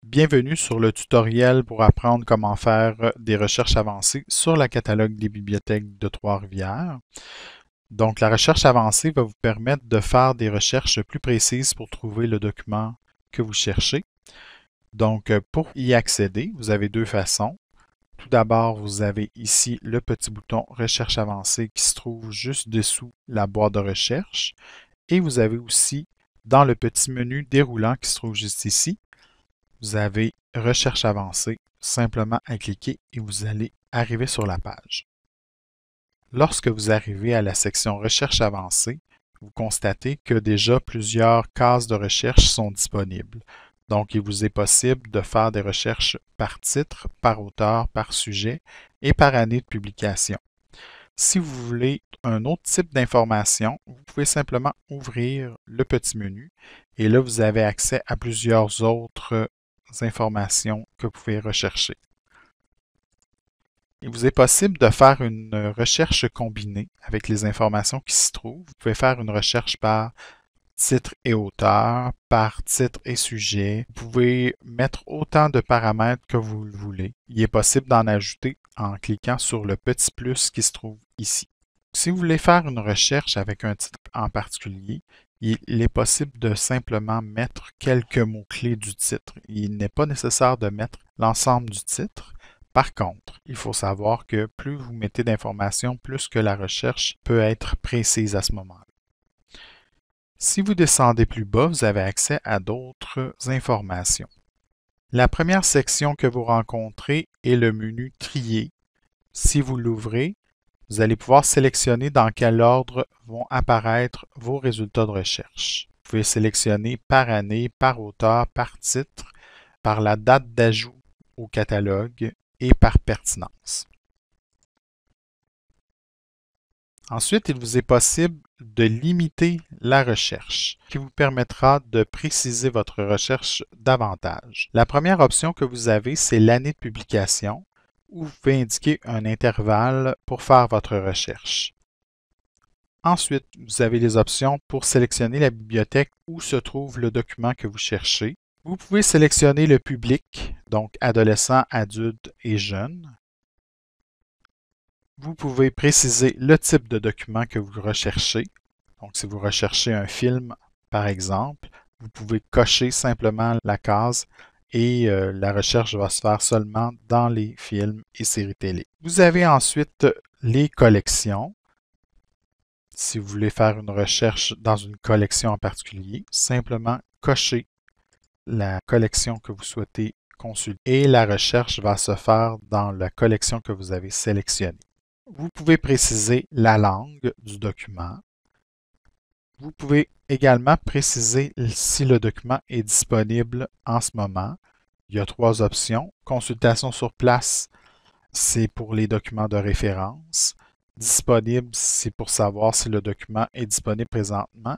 Bienvenue sur le tutoriel pour apprendre comment faire des recherches avancées sur la catalogue des bibliothèques de Trois-Rivières. Donc, la recherche avancée va vous permettre de faire des recherches plus précises pour trouver le document que vous cherchez. Donc, pour y accéder, vous avez deux façons. Tout d'abord, vous avez ici le petit bouton Recherche avancée qui se trouve juste dessous la boîte de recherche. Et vous avez aussi dans le petit menu déroulant qui se trouve juste ici, vous avez Recherche avancée, simplement à cliquer et vous allez arriver sur la page. Lorsque vous arrivez à la section Recherche avancée, vous constatez que déjà plusieurs cases de recherche sont disponibles. Donc, il vous est possible de faire des recherches par titre, par auteur, par sujet et par année de publication. Si vous voulez un autre type d'information, vous pouvez simplement ouvrir le petit menu et là, vous avez accès à plusieurs autres informations que vous pouvez rechercher. Il vous est possible de faire une recherche combinée avec les informations qui s'y trouvent. Vous pouvez faire une recherche par titre et auteur, par titre et sujet. Vous pouvez mettre autant de paramètres que vous le voulez. Il est possible d'en ajouter en cliquant sur le petit plus qui se trouve ici. Si vous voulez faire une recherche avec un titre en particulier, il est possible de simplement mettre quelques mots-clés du titre. Il n'est pas nécessaire de mettre l'ensemble du titre. Par contre, il faut savoir que plus vous mettez d'informations, plus que la recherche peut être précise à ce moment-là. Si vous descendez plus bas, vous avez accès à d'autres informations. La première section que vous rencontrez est le menu Trier. Si vous l'ouvrez, vous allez pouvoir sélectionner dans quel ordre vont apparaître vos résultats de recherche. Vous pouvez sélectionner par année, par auteur, par titre, par la date d'ajout au catalogue et par pertinence. Ensuite, il vous est possible de limiter la recherche, qui vous permettra de préciser votre recherche davantage. La première option que vous avez, c'est l'année de publication, où vous pouvez indiquer un intervalle pour faire votre recherche. Ensuite, vous avez les options pour sélectionner la bibliothèque où se trouve le document que vous cherchez. Vous pouvez sélectionner le public, donc adolescents, adultes et jeunes. Vous pouvez préciser le type de document que vous recherchez. Donc, si vous recherchez un film, par exemple, vous pouvez cocher simplement la case et la recherche va se faire seulement dans les films et séries télé. Vous avez ensuite les collections. Si vous voulez faire une recherche dans une collection en particulier, simplement cochez la collection que vous souhaitez consulter et la recherche va se faire dans la collection que vous avez sélectionnée. Vous pouvez préciser la langue du document. Vous pouvez également préciser si le document est disponible en ce moment. Il y a trois options. Consultation sur place, c'est pour les documents de référence. Disponible, c'est pour savoir si le document est disponible présentement.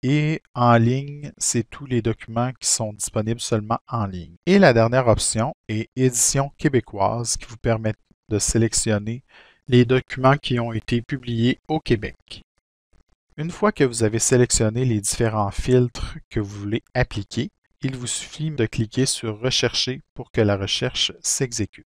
Et en ligne, c'est tous les documents qui sont disponibles seulement en ligne. Et la dernière option est Édition québécoise qui vous permet de sélectionner les documents qui ont été publiés au Québec. Une fois que vous avez sélectionné les différents filtres que vous voulez appliquer, il vous suffit de cliquer sur Rechercher pour que la recherche s'exécute.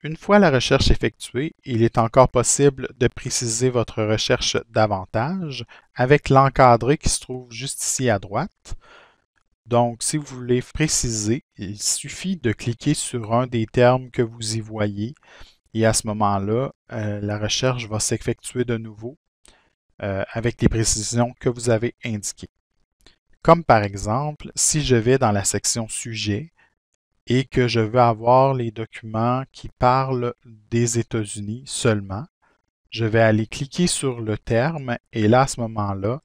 Une fois la recherche effectuée, il est encore possible de préciser votre recherche davantage avec l'encadré qui se trouve juste ici à droite. Donc, si vous voulez préciser, il suffit de cliquer sur un des termes que vous y voyez et à ce moment-là, la recherche va s'effectuer de nouveau avec les précisions que vous avez indiquées. Comme par exemple, si je vais dans la section Sujet et que je veux avoir les documents qui parlent des États-Unis seulement, je vais aller cliquer sur le terme et là, à ce moment-là,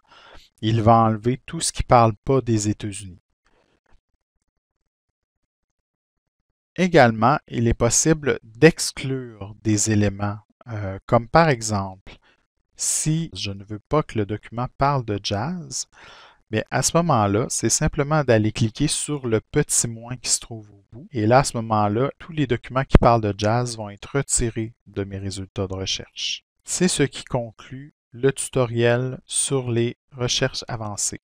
il va enlever tout ce qui ne parle pas des États-Unis. Également, il est possible d'exclure des éléments, comme par exemple, si je ne veux pas que le document parle de jazz, bien à ce moment-là, c'est simplement d'aller cliquer sur le petit moins qui se trouve au bout. Et là, à ce moment-là, tous les documents qui parlent de jazz vont être retirés de mes résultats de recherche. C'est ce qui conclut le tutoriel sur les recherches avancées.